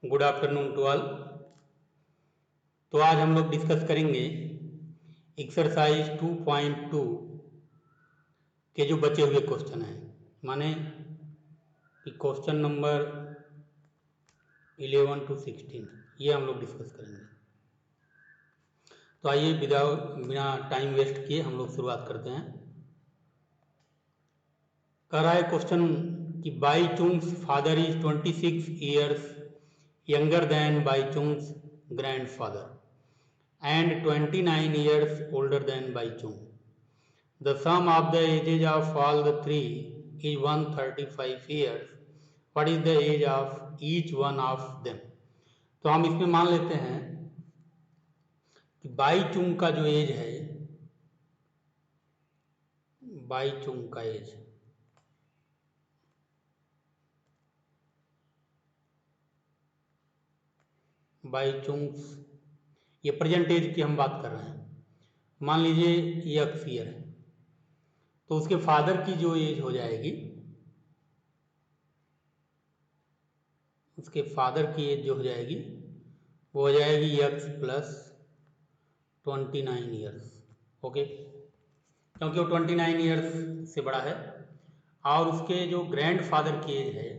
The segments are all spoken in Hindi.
Good afternoon to all. तो आज हम लोग डिस्कस करेंगे एक्सरसाइज 2.2 के जो बचे हुए क्वेश्चन हैं, माने कि क्वेश्चन नंबर 11 to 16 ये हम लोग डिस्कस करेंगे। तो आइए बिना टाइम वेस्ट किए हम लोग शुरुआत करते हैं। कह रहा है क्वेश्चन कि Bai Chung's father is 26 years younger than Bai Chung's grandfather and 29 years older than Bai Chung. The sum of the ages of all the three is 135 years. What is the age of each one of them? तो हम इसमें मान लेते हैं कि बाई चुंग का जो एज है, बाई चुंग का एज बाई चुंग्स ये प्रेजेंट एज की हम बात कर रहे हैं। मान लीजिए ये एक्स ईयर है, तो उसके फादर की जो एज हो जाएगी, उसके फादर की एज जो हो जाएगी वो हो जाएगी एक्स प्लस 29 ईयर्स। ओके, क्योंकि वो 29 ईयर्स से बड़ा है। और उसके जो ग्रैंड फादर की एज है,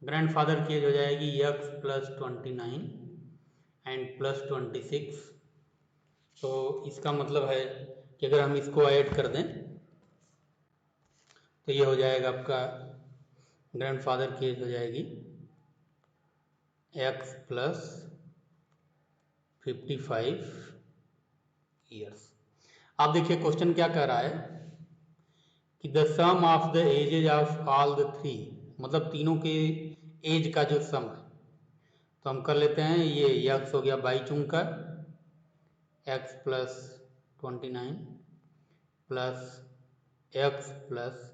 ग्रैंड फादर की एज हो जाएगी एक्स प्लस 29 एंड प्लस 26। तो इसका मतलब है कि अगर हम इसको ऐड कर दें तो ये हो जाएगा आपका ग्रैंड फादर की एज हो जाएगी एक्स प्लस 55 ईयर्स। आप देखिए क्वेश्चन क्या कह रहा है कि the sum of the ages of all the three, मतलब तीनों के एज का जो सम है। तो हम कर लेते हैं, ये एक्स हो गया बाई चुंग का x plus 29 plus x plus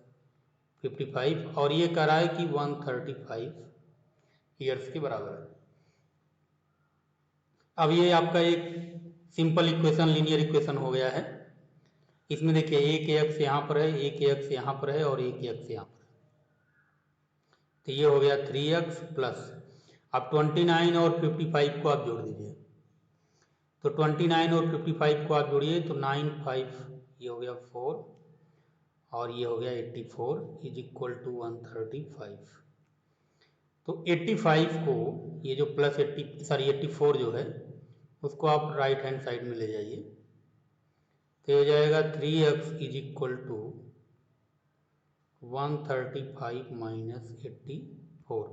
55, और ये कह रहा है कि 135 ईयर्स के बराबर है। अब ये आपका एक सिंपल इक्वेशन, लीनियर इक्वेशन हो गया है। इसमें देखिए एक एक्स यहाँ पर है, एक एक्स यहाँ पर है और एक एक्स यहाँ पर है। तो ये हो गया 3x प्लस, अब 29 और 55 को आप जोड़ दीजिए। तो 29 और 55 को आप जोड़िए तो 9 5 ये हो गया 4 और ये हो गया 84 इज इक्वल टू 135। तो 85 को ये जो प्लस 84 जो है उसको आप राइट हैंड साइड में ले जाइए। तो हो जाएगा 3x is equal to 135 minus 84,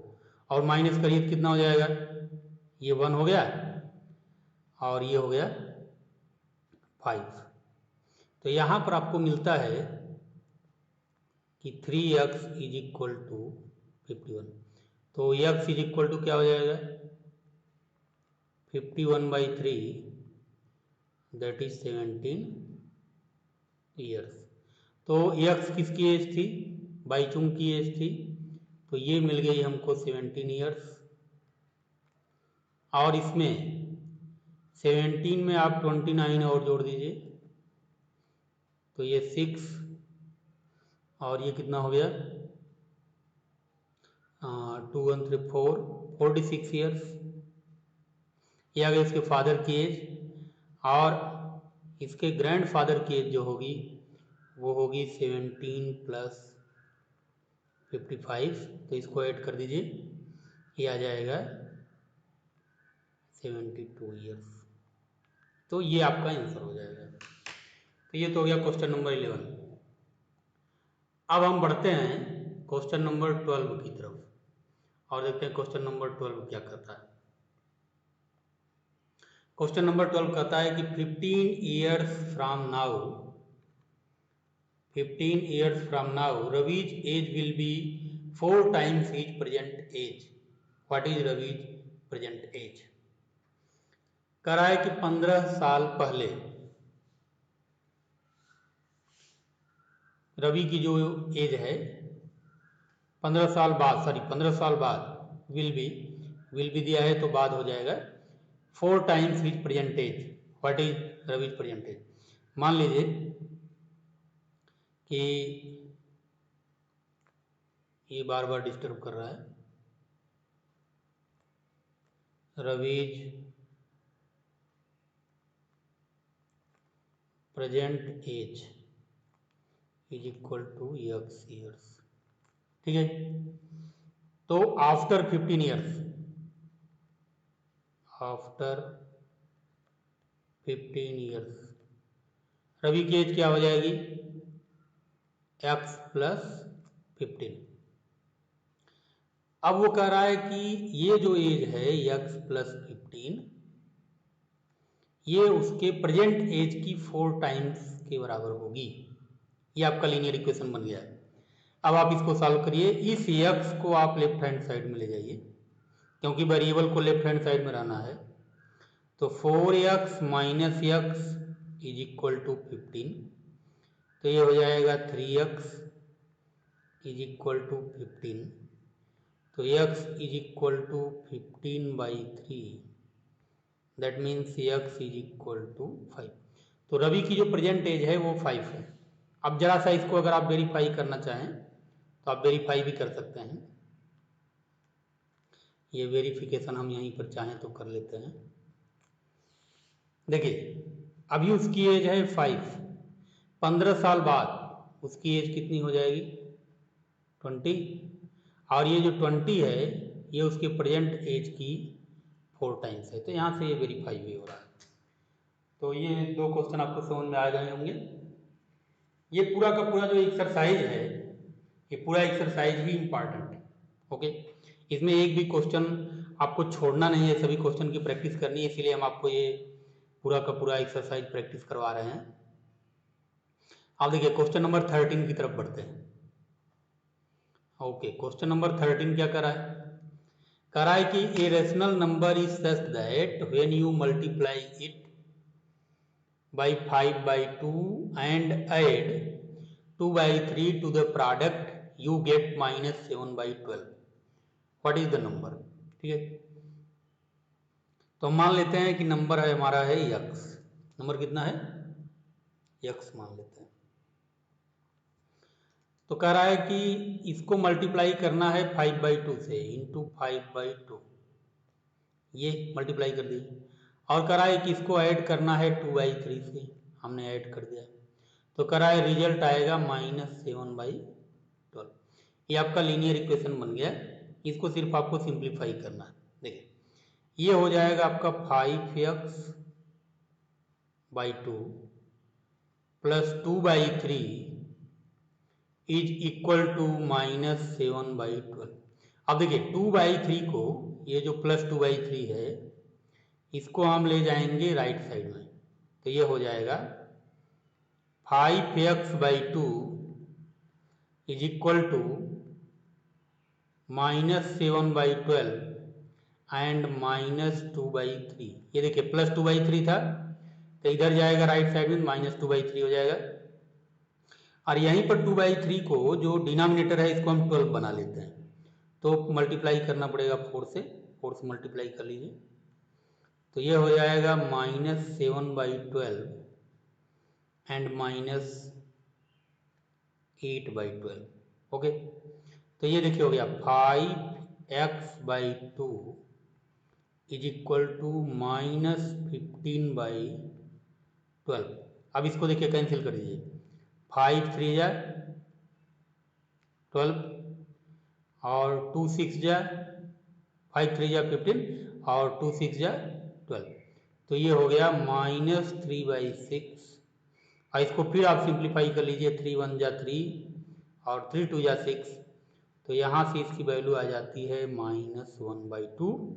और माइनस करिए तो कितना हो जाएगा, ये 1 हो गया और ये हो गया 5। तो यहाँ पर आपको मिलता है कि 3x इज इक्वल टू 51। तो x इज इक्वल टू क्या हो जाएगा, 51/3 दैट इज 17 ईयर्स। तो x किसकी एज थी, बाई चुंग की एज थी, तो ये मिल गई हमको 17 ईयर्स। और इसमें 17 में आप 29 और जोड़ दीजिए तो ये 6 और ये कितना हो गया 2 1 3 4 46 ईयर्स। ये आ गया इसके फादर की एज, और इसके ग्रैंड फादर की एज जो होगी वो होगी 17 प्लस 55। तो इसको ऐड कर दीजिए, ये आ जाएगा 72 ईयर्स। तो ये आपका आंसर हो जाएगा। तो ये तो हो गया क्वेश्चन नंबर 11। अब हम बढ़ते हैं क्वेश्चन नंबर 12 की तरफ और देखते हैं क्वेश्चन नंबर 12 क्या कहता है। क्वेश्चन नंबर 12 कहता है कि 15 years from now, 15 years from now, Ravi's age will be 4 times his present age. What is Ravi's present age? कह रहा है कि 15 साल पहले रवि की जो एज है, 15 साल बाद, सॉरी 15 साल बाद विल बी दिया है तो बाद हो जाएगा 4 times his present age. What is Ravi's present age? मान लीजिए कि ये बार बार डिस्टर्ब कर रहा है। Ravi's present age is equal to x years. ठीक है, तो after 15 years, after 15 years Ravi की एज क्या हो जाएगी? x plus 15। अब वो कह रहा है कि ये जो एज है x प्लस 15, ये उसके प्रेजेंट एज की 4 टाइम्स के बराबर होगी। ये आपका लीनियर इक्वेशन बन गया है। अब आप इसको सॉल्व करिए। इस x को आप लेफ्ट हैंड साइड में ले जाइए, क्योंकि वेरिएबल को लेफ्ट हैंड साइड में रहना है। तो 4x minus x is equal to 15, तो ये हो जाएगा 3x इज इक्वल टू 15। तो x is equal to 15/3, that means x is equal to 5। तो रवि की जो प्रेजेंट एज है वो 5 है। अब जरा सा इसको अगर आप वेरीफाई करना चाहें तो आप वेरीफाई भी कर सकते हैं। ये वेरिफिकेशन हम यहीं पर चाहें तो कर लेते हैं। देखिए, अभी उसकी एज है 5, 15 साल बाद उसकी एज कितनी हो जाएगी? 20। और ये जो 20 है ये उसके प्रेजेंट एज की 4 टाइम्स है। तो यहाँ से ये वेरीफाई भी हो रहा है। तो ये 2 क्वेश्चन आपको समझ में आ गए होंगे। ये पूरा का पूरा जो एक्सरसाइज है, ये पूरा एक्सरसाइज ही इम्पॉर्टेंट है। ओके, इसमें एक भी क्वेश्चन आपको छोड़ना नहीं है, सभी क्वेश्चन की प्रैक्टिस करनी है, इसीलिए हम आपको ये पूरा का पूरा एक्सरसाइज प्रैक्टिस करवा रहे हैं। अब देखिए क्वेश्चन नंबर 13 की तरफ बढ़ते हैं। ओके, क्वेश्चन नंबर 13 क्या करा है? कह रहा है कि a rational number is such that when you multiply it by 5/2 and add 2/3 to the product, you get -7/12. What is the number? ठीक है, तो मान लेते हैं कि नंबर है हमारा है x। नंबर कितना है? x मान लेते हैं। तो कह रहा है कि इसको मल्टीप्लाई करना है 5/2 से, इंटू 5/2, ये मल्टीप्लाई कर दीजिए। और कह रहा है कि इसको ऐड करना है 2/3 से, हमने ऐड कर दिया। तो कह रहा है रिजल्ट आएगा -7/12। ये आपका लीनियर इक्वेशन बन गया। इसको सिर्फ आपको सिंप्लीफाई करना है। देखिए, ये हो जाएगा आपका 5x/2 plus 2/3 is equal to -7/12। अब देखिए 2/3 को, ये जो प्लस 2/3 है, इसको हम ले जाएंगे राइट साइड में। तो ये हो जाएगा 5x/2 is equal to -7/12 and -2/3। ये देखिए प्लस 2/3 था, तो इधर जाएगा राइट साइड में, -2/3 हो जाएगा। और यहीं पर 2/3 को जो डिनोमिनेटर है इसको हम 12 बना लेते हैं। तो मल्टीप्लाई करना पड़ेगा 4 से, 4 से मल्टीप्लाई कर लीजिए। तो ये हो जाएगा -7/12 एंड -8/12। ओके, तो ये देखिए हो गया 5x/2 इज इक्वल टू -15/12। अब इसको देखिए कैंसिल कर दीजिए। 5 3 जा 12 और 2 6 जा 5 3 जा 15 और 2 6 जा 12। तो ये हो गया -3/6। और इसको फिर आप सिंप्लीफाई कर लीजिए। 3 1 जा 3 और 3 2 जा 6। तो यहाँ से इसकी वैल्यू आ जाती है -1/2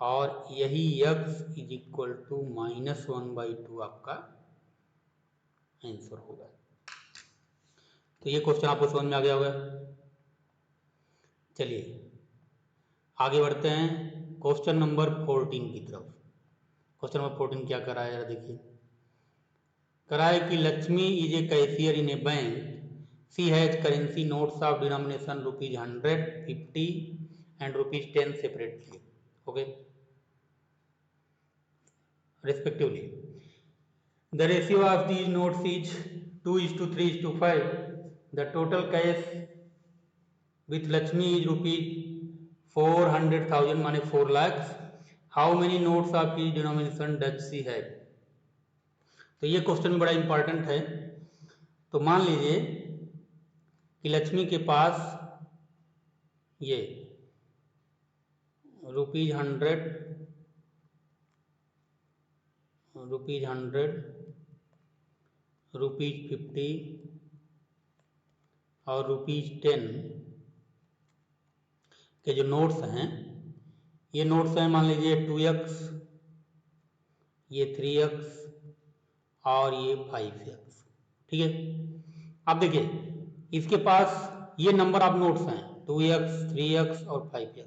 और यही x इज इक्वल टू -1/2 आपका आंसर होगा। तो ये क्वेश्चन आपको समझ में आ गया होगा। चलिए आगे बढ़ते हैं क्वेश्चन नंबर 14 की तरफ। क्वेश्चन नंबर 14 क्या कर रहा है, देखिए। कह रहा है कि Lakshmi is a cashier in a bank, she has currency notes of denomination ₹100, ₹50 and ₹10 separately, okay, respectively. The ratio of these notes is 2:3:5. The total cash with Lakshmi is rupees 400,000 माने 4 lakh. How many notes of each denomination does she have. तो ये क्वेश्चन बड़ा इंपॉर्टेंट है। तो मान लीजिए कि लक्ष्मी के पास ये रुपीज 100, रुपीज 50 और रुपीज 10 के जो नोट्स हैं, ये नोट्स हैं मान लीजिए 2x, ये 3x और ये 5x। ठीक है। अब देखिए इसके पास ये नंबर ऑफ नोट्स हैं 2x, 3x और 5x।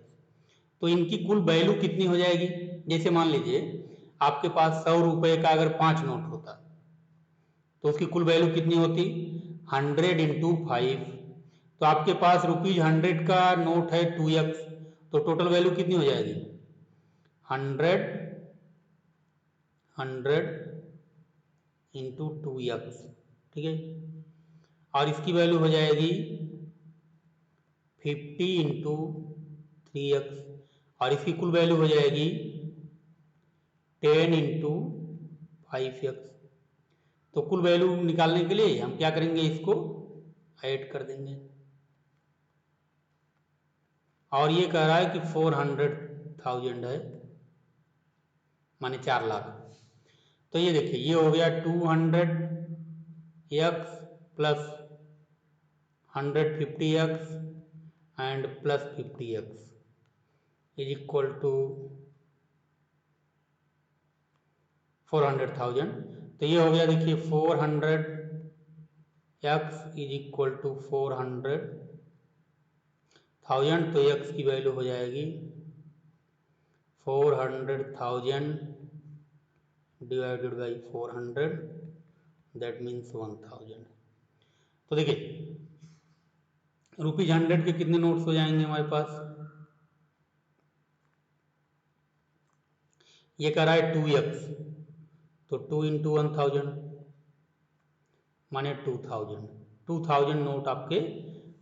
तो इनकी कुल वैल्यू कितनी हो जाएगी। जैसे मान लीजिए आपके पास 100 रुपए का अगर 5 नोट होता तो उसकी कुल वैल्यू कितनी होती 100 इंटू 5। तो आपके पास रुपीज 100 का नोट है 2x, तो टोटल वैल्यू कितनी हो जाएगी 100 इंटू 2x। ठीक है। और इसकी वैल्यू हो जाएगी 50 इंटू 3x और इसकी कुल वैल्यू हो जाएगी 10 इंटू 5x। तो कुल वैल्यू निकालने के लिए हम क्या करेंगे, इसको ऐड कर देंगे। और ये कह रहा है कि 400,000 है माने 4 लाख। तो ये देखिए ये हो गया 200x plus 150x and plus 50x is equal to 400,000। तो ये हो गया देखिए 400x इज इक्वल टू 400,000। तो x की वैल्यू हो जाएगी 400,000 डिवाइडेड बाई 400, दैट मीन्स 1000। तो देखिए रुपीज 100 के कितने नोट्स हो जाएंगे हमारे पास। ये कह रहा है 2x, तो 2 इंटू 1000 माने 2000 नोट आपके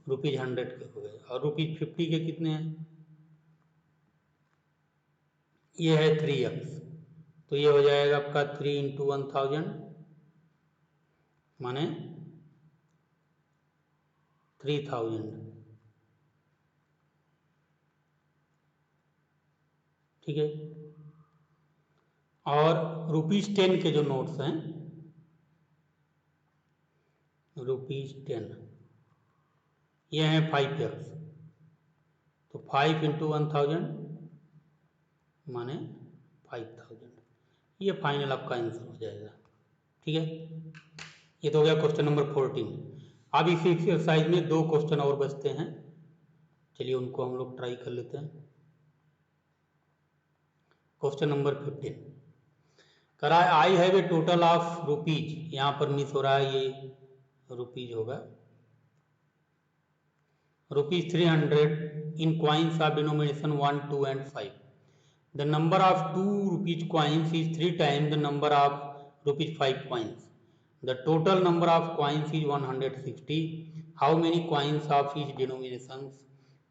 रुपीज 100 के हो गए। और रुपीज 50 के कितने हैं, ये है 3x, तो ये हो जाएगा आपका 3 इंटू 1000 माने 3000। ठीक है। और रुपीज 10 के जो नोट्स हैं, रुपीज 10 ये हैं 5x, तो 5 इंटू 1000 माने 5000। ये फाइनल आपका आंसर हो जाएगा। ठीक है। ये तो हो गया क्वेश्चन नंबर 14। अब इसी एक्सरसाइज में 2 क्वेश्चन और बचते हैं, चलिए उनको हम लोग ट्राई कर लेते हैं। क्वेश्चन नंबर 15 करा है I have a total of rupees, यहां पर मिस हो रहा है, ये रुपीज होगा, rupees 300 in coins of denomination 1, 2 and 5. The number of 2 rupees coins is 3 times the number of rupees 5 coins. The total number of coins is 160. How many coins of each denominations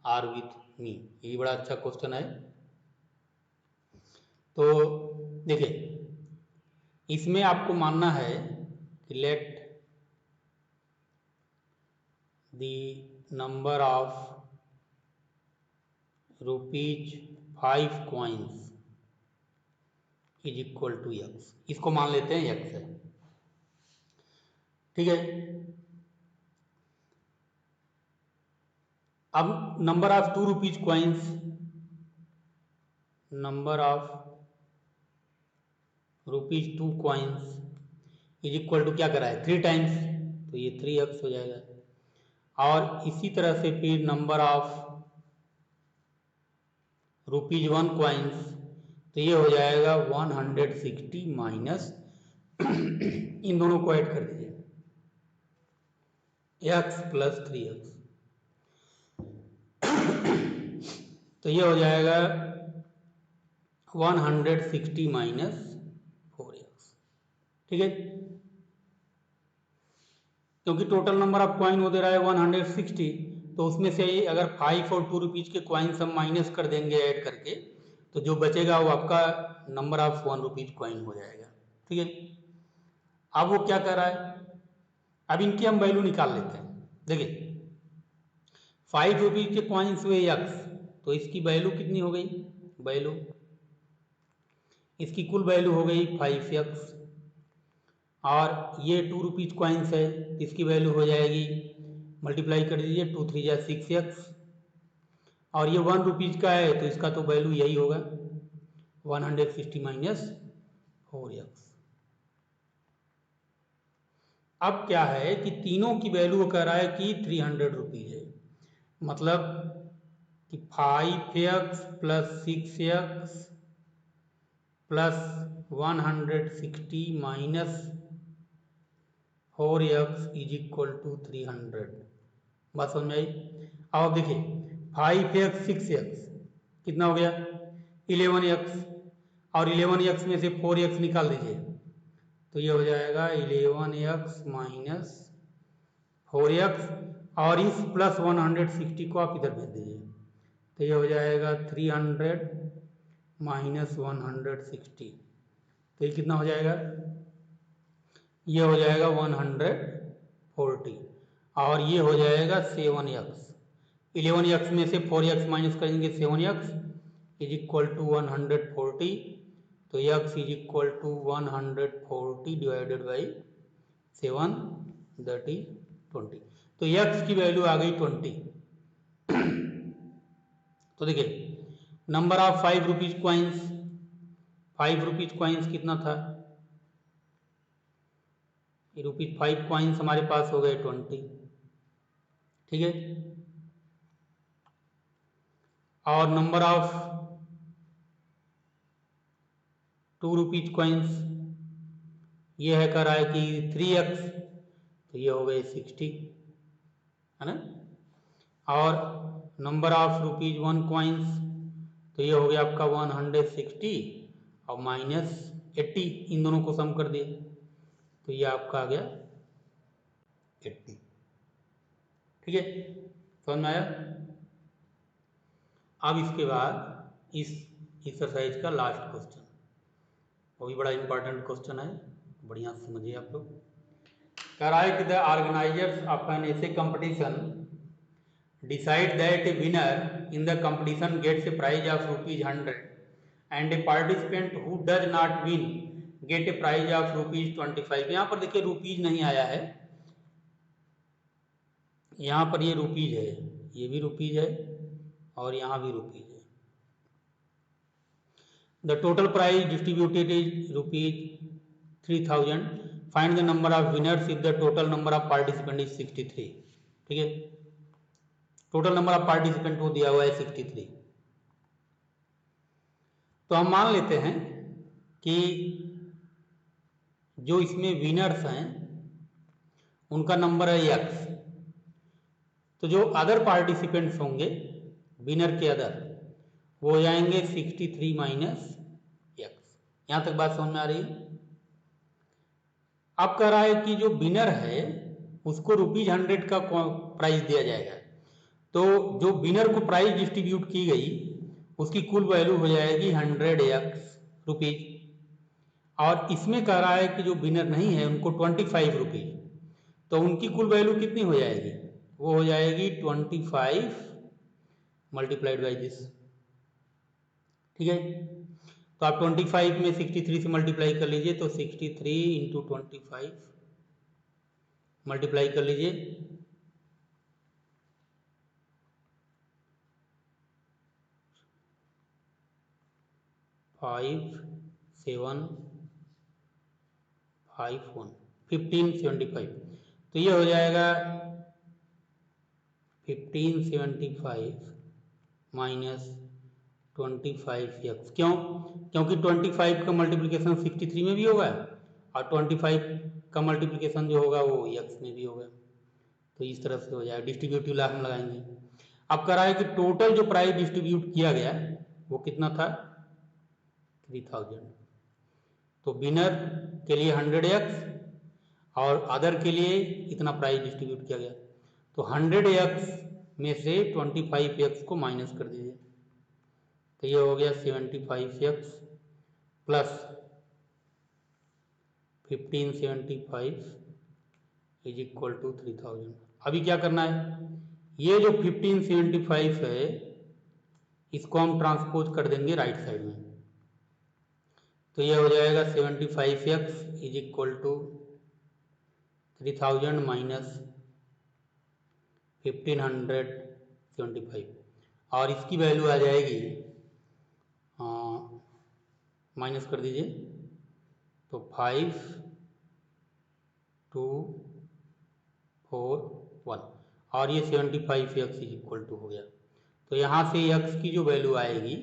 are with me? ये बड़ा अच्छा क्वेश्चन है। तो देखिए इसमें आपको मानना है कि let the number of rupees 5 coins is equal to x। इसको मान लेते हैं x है। ठीक है। अब number of 2 rupees coins, number of rupees 2 coins is equal to क्या करा है 3 टाइम्स, तो ये 3x हो जाएगा। और इसी तरह से फिर नंबर ऑफ रुपीज 1 कॉइन्स, तो ये हो जाएगा 160 माइनस इन दोनों को ऐड कर दीजिए x प्लस 3x, तो ये हो जाएगा 160 माइनस 4x। ठीक है। क्योंकि टोटल नंबर ऑफ कॉइन वो दे रहा है 160, तो उसमें से अगर 5 और 2 रुपीज के कॉइन्स हम माइनस कर देंगे ऐड करके, तो जो बचेगा वो आपका नंबर ऑफ 1 रुपीज कॉइन हो जाएगा। ठीक है, अब वो क्या कर रहा है, अब इनकी हम वैल्यू निकाल लेते हैं। देखिए 5 रुपीज के कॉइन्स हुए एक्स, तो इसकी वैल्यू कितनी हो गई, वैल्यू इसकी कुल वैल्यू हो गई 5x, और ये 2 रुपीज कॉइन्स है, इसकी वैल्यू हो जाएगी, मल्टीप्लाई कर दीजिए, 2 3 जा 6x, और ये 1 रुपीज का है तो इसका तो वैल्यू यही होगा 160 माइनस 4x। अब क्या है कि तीनों की वैल्यू कह रहा है कि 300 रुपीज है, मतलब कि 5x plus 6x plus 160 minus 4x is equal to 300। बात समझ में आई? अब देखिए 5x 6x कितना हो गया 11x, और 11x में से 4x निकाल दीजिए तो ये हो जाएगा 11x माइनस 4x, और इस प्लस 160 को आप इधर भेज दीजिए तो ये हो जाएगा 300 माइनस 160, तो ये कितना हो जाएगा, ये हो जाएगा 140, और ये हो जाएगा 7x। 11x में से 4x माइनस करेंगे 7x इज इक्वल टू 140, तो x is equal to 140 divided by 7 that is 20, तो x की वैल्यू आ गई 20। तो देखिए number of 5 rupees coins, 5 rupees coins कितना था, रुपीज 5 कॉइन्स हमारे पास हो गए 20। ठीक है, और नंबर ऑफ 2 रुपीज कॉइन्स ये है कह रहा है कि 3x, तो ये हो गए 60, है ना, और नंबर ऑफ रुपीज 1 कॉइन्स तो ये हो गया आपका 160 और माइनस 80, इन दोनों को सम कर दिए तो ये आपका आ गया 80। ठीक है, समझ में आया? अब इसके बाद इस एक्सरसाइज का लास्ट क्वेश्चन, वो भी बड़ा इंपॉर्टेंट क्वेश्चन है, बढ़िया समझिए आप लोग। कह रहा है कि the organisers of an essay competition decide that a winner in the competition gets a prize of ₹100 and a participant who does not win get a prize of ₹25। यहाँ पर देखिए रुपीज नहीं आया है, यहाँ पर ये रुपीज है, ये भी रुपीज है और यहाँ भी रुपीज है। The total prize distributed is ₹3000, find the number of winners if the total number of participant is 63। ठीक है, टोटल नंबर ऑफ पार्टिसिपेंट को दिया हुआ है 63, तो हम मान लेते हैं कि जो इसमें विनर्स हैं उनका नंबर है x, तो जो अदर पार्टिसिपेंट्स होंगे विनर के अदर वो हो जाएंगे 63 माइनस x। यहां तक बात समझ में आ रही है? अब कह रहा है कि जो विनर है उसको ₹100 का प्राइज दिया जाएगा, तो जो विनर को प्राइज डिस्ट्रीब्यूट की गई उसकी कुल वैल्यू हो जाएगी 100x रुपीज, और इसमें कह रहा है कि जो विनर नहीं है उनको 25 रुपीज, तो उनकी कुल वैल्यू कितनी हो जाएगी, वो हो जाएगी 25 मल्टीप्लाइड बाई दिस। ठीक है, तो आप 25 में 63 से मल्टीप्लाई कर लीजिए, तो 63 इंटू 25 मल्टीप्लाई कर लीजिए, फाइव 7 5 1 1575, तो ये हो जाएगा 1575 माइनस 25x। क्यों? क्योंकि 25 का मल्टीप्लिकेशन 63 में भी होगा और 25 का मल्टीप्लिकेशन जो होगा वो x में भी होगा, तो इस तरह से हो जाएगा, डिस्ट्रीब्यूटिव लॉ हम लगाएंगे। अब कह रहा है कि टोटल जो प्राइस डिस्ट्रीब्यूट किया गया वो कितना था 3000, तो विनर के लिए 100x और अदर के लिए इतना प्राइस डिस्ट्रीब्यूट किया गया, तो 100x में से 25x को माइनस कर दीजिए, तो ये हो गया 75x plus 1575 is equal to 3000। अभी क्या करना है, ये जो 1575 है इसको हम ट्रांसपोज कर देंगे राइट साइड में, तो ये हो जाएगा 75x is equal to 3000 minus 1575 और इसकी वैल्यू आ जाएगी, माइनस कर दीजिए, तो 5 2 4 1 और ये 75x इज इक्वल टू हो गया। तो यहाँ से x की जो वैल्यू आएगी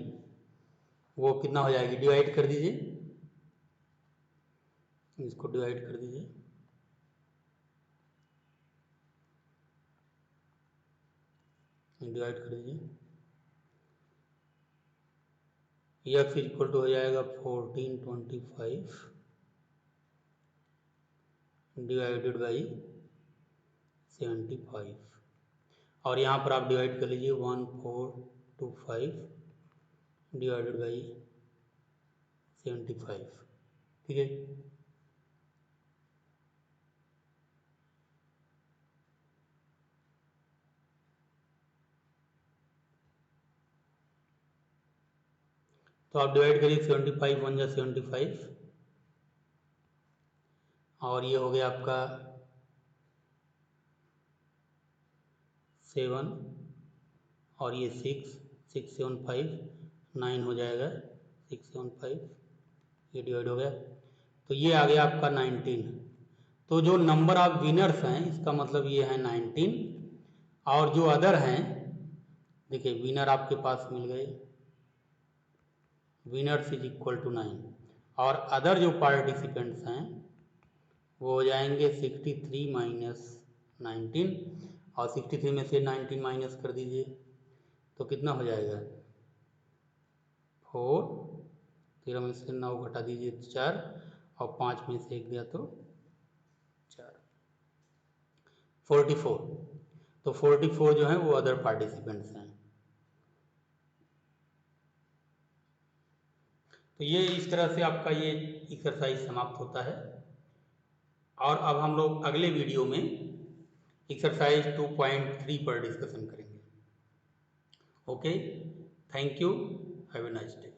वो कितना हो जाएगी, डिवाइड कर दीजिए, इसको डिवाइड कर दीजिए, डिवाइड कर दीजिए, x इक्वल टू हो जाएगा 1425 डिवाइडेड बाई 75 और यहाँ पर आप डिवाइड कर लीजिए 1425 डिवाइडेड बाई 75, ठीक है। तो आप डिवाइड करिए 75 1 जा 75 और ये हो गया आपका 7 और ये 6 6 7 5 9 हो जाएगा, 6 7 5 ये डिवाइड हो गया, तो ये आ गया आपका 19। तो जो नंबर ऑफ विनर्स हैं इसका मतलब ये है 19 और जो अदर हैं, देखिए विनर आपके पास मिल गए, विनर्स इज इक्वल टू 9 और अदर जो पार्टिसिपेंट्स हैं वो हो जाएंगे 63 माइनस 19 और 63 में से 19 माइनस कर दीजिए तो कितना हो जाएगा 4, 13 में से 9 घटा दीजिए 4 और 5 में से 1 गया तो 4, 44। तो 44 जो है वो अदर पार्टिसिपेंट्स हैं। तो ये इस तरह से आपका ये एक्सरसाइज समाप्त होता है और अब हम लोग अगले वीडियो में एक्सरसाइज 2.3 पर डिस्कशन करेंगे। Okay, thank you, have a nice day.